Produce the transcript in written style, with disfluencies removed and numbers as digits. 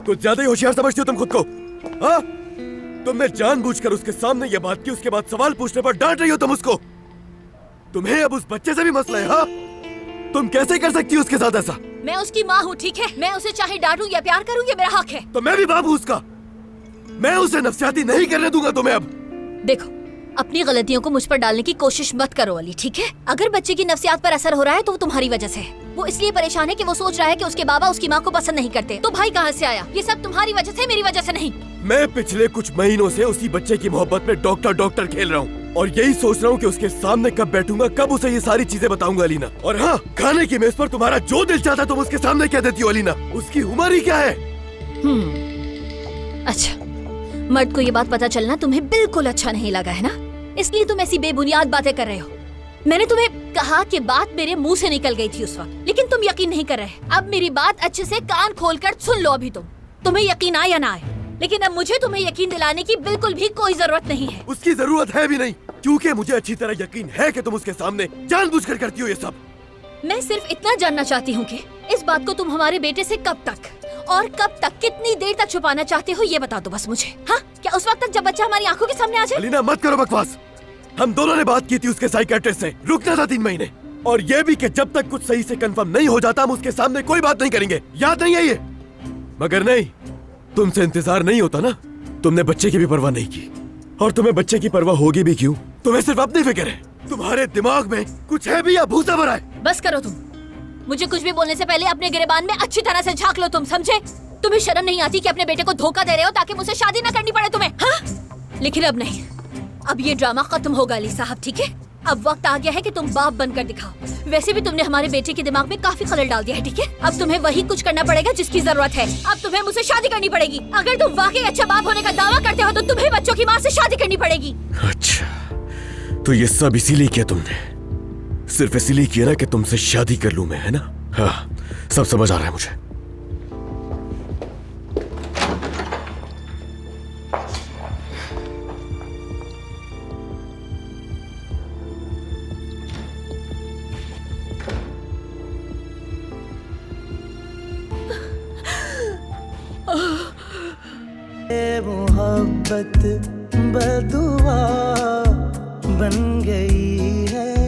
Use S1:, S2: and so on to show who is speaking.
S1: कुछ ज्यादा ही होशियार समझती हो तुम खुद को। हाँ, तुमने जानबूझकर उसके सामने ये बात की, उसके बाद सवाल पूछने पर डांट रही हो तुम उसको। तुम्हें अब उस बच्चे से भी मसला है। हाँ, तुम कैसे कर सकती हो उसके साथ ऐसा?
S2: मैं उसकी माँ हूँ, ठीक है? मैं उसे चाहे डांटूं या प्यार करूँ, ये मेरा हक है।
S1: तो मैं भी बाप हूँ उसका। मैं उसे नफसियाती नहीं करने दूंगा तुम्हें अब।
S2: देखो, अपनी गलतियों को मुझ पर डालने की कोशिश मत करो अली, ठीक है? अगर बच्चे की नफसियात पर असर हो रहा है तो वो तुम्हारी वजह से है। वो इसलिए परेशान है कि वो सोच रहा है कि उसके बाबा उसकी माँ को पसंद नहीं करते। तो भाई कहाँ से आया? ये सब तुम्हारी वजह से, मेरी वजह से नहीं।
S1: मैं पिछले कुछ महीनों से उसी बच्चे की मोहब्बत में डॉक्टर डॉक्टर खेल रहा हूँ और यही सोच रहा हूँ कि उसके सामने कब बैठूंगा, कब उसे ये सारी चीजें बताऊंगा अलीना। और हाँ, खाने की मेज पर तुम्हारा जो दिल चाहता तुम उसके सामने कह देती हो अलीना। उसकी उम्र ही क्या है?
S2: अच्छा, मर्द को ये बात पता चलना तुम्हें बिल्कुल अच्छा नहीं लगा है ना? इसलिए तुम ऐसी बेबुनियाद बातें कर रहे हो। मैंने तुम्हें कहा कि बात मेरे मुंह से निकल गई थी उस वक्त, लेकिन तुम यकीन नहीं कर रहे। अब मेरी बात अच्छे से कान खोलकर सुन लो। अभी तुम्हें यकीन आए या ना आए, लेकिन अब मुझे तुम्हें यकीन दिलाने की बिल्कुल भी कोई जरूरत नहीं है।
S1: उसकी जरूरत है भी नहीं, क्योंकि मुझे अच्छी तरह यकीन है कि तुम उसके सामने जानबूझकर करती हो ये सब।
S2: मैं सिर्फ इतना जानना चाहती हूँ कि इस बात को तुम हमारे बेटे से कब तक और कब तक, कितनी देर तक छुपाना चाहते हो, ये बता दो बस मुझे। हाँ, क्या उस वक्त तक जब बच्चा हमारी आंखों के सामने आ जाए?
S1: अलीना मत करो बकवास। हम दोनों ने बात की थी उसके साइकियाट्रिस्ट से, रुकना था 3 महीने, और ये भी कि जब तक कुछ सही से कंफर्म नहीं हो जाता हम उसके सामने कोई बात नहीं करेंगे। याद नहीं है ये? मगर नहीं, तुमसे इंतजार नहीं होता ना। तुमने बच्चे की भी परवाह नहीं की, और तुम्हें बच्चे की परवाह होगी भी क्यों? तुम्हें सिर्फ अपनी फिक्र है। तुम्हारे दिमाग में कुछ है भी या भूसा भरा है?
S2: बस करो तुम। मुझे कुछ भी बोलने से पहले अपने गिरेबान में अच्छी तरह से झांक लो तुम, समझे? तुम्हें शर्म नहीं आती कि अपने बेटे को धोखा दे रहे हो ताकि मुझसे शादी न करनी पड़े तुम्हें? हाँ? लेकिन अब नहीं, अब ये ड्रामा खत्म होगा अली साहब, ठीक है? अब वक्त आ गया है कि तुम बाप बनकर दिखाओ। वैसे भी तुमने हमारे बेटे के दिमाग में काफी खलल डाल दिया है, ठीक है? अब तुम्हें वही कुछ करना पड़ेगा जिसकी जरूरत है। अब तुम्हें मुझसे शादी करनी पड़ेगी। अगर तुम वाकई अच्छा बाप होने का दावा करते हो तो तुम्हें बच्चों की माँ से शादी करनी पड़ेगी।
S1: अच्छा, तो ये सब इसीलिए किया तुमने? सिर्फ इसीलिए किया ना कि तुमसे शादी कर लूं मैं, है ना? हाँ, सब समझ आ रहा है मुझे।
S3: मोहब्बत बदुआ बन गई है।